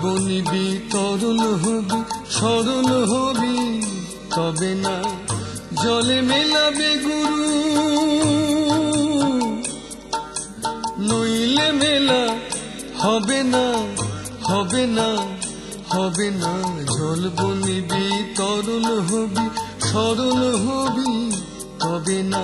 বনিবি তরল হবি সরল হবি তবে না জলে মেলাবে গুরু, নইলে মেলা হবে না হবে না হবে না। জল বনিবি তরল হবি সরল হবি তবে না।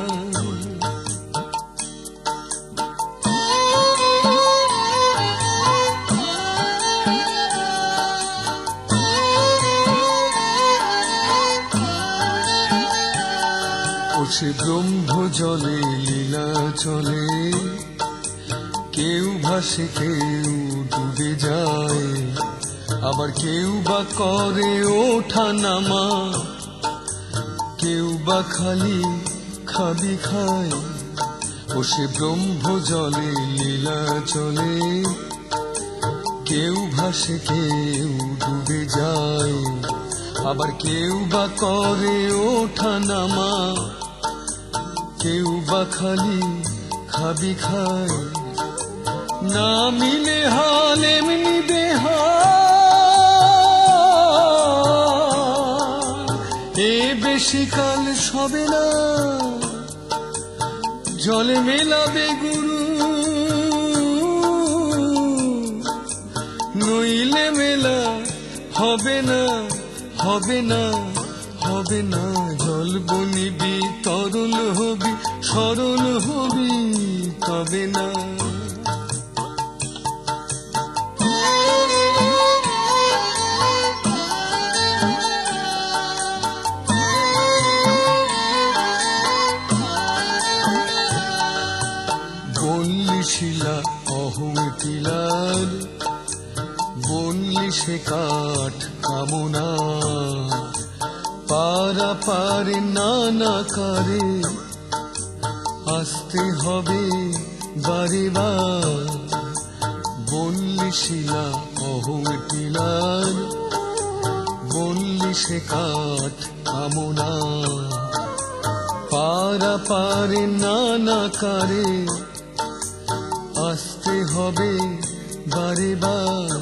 সে ব্রহ্ম জলে লীলা চলে, কেউ ভাসে কেউ ডুবে যায়, আবার কেউ বা করে ওঠা নামা, কেউ বা খালি খাবি খায়। ও সে ব্রহ্ম জলে লীলা চলে, কেউ ভাসে কেউ ডুবে যায়, আবার কেউ বা করে ওঠা নামা, কেউ বা খালি খাবি খায়। না মিলে হাল এমনি বেহাল, এ বেশি কাল সবে না জলে মেলাবে গুরু, নইলে মেলা হবে না হবে না হবে না। জল বনিবি তরল হবি সরল হবি তবে না। বললি শিলা অহং টিলার, বললি সে কাঠ কামনা, পারা পারে নানা কারে আসতে হবে বারে বার। বললি শিলা অহং টিলার, বললি সে কাঠ কামনা, পারা পারে নানা কারে আসতে হবে বারে বার।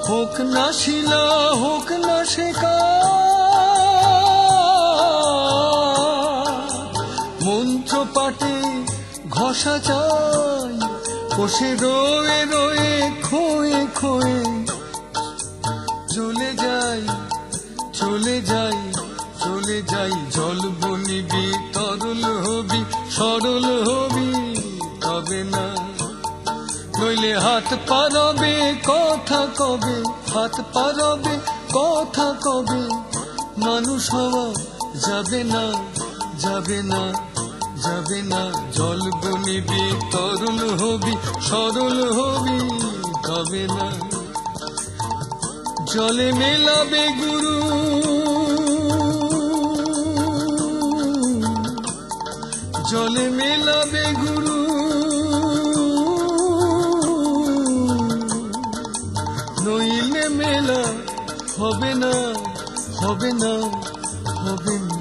হোক না শিলা হোক না সে মন্ত্র পাঠে ঘষা চাই, কষে রয়ে রয়ে খোয়ে খোয়ে চলে যাই চলে যাই চলে যাই। জল বনিবি তরল হবি সরল হবি তবে না, নইলে হাত পারবে কথা কবে, হাত পারবে কথা কবে। মানুষ হওয়া যাবে না যাবে না যাবে না। জল বনিবি তরল হবি সরল হবি তবে না। জলে মেলাবে গুরু, জলে মেলাবে গুরু, নইলে মেলা হবে না হবে না হবে না।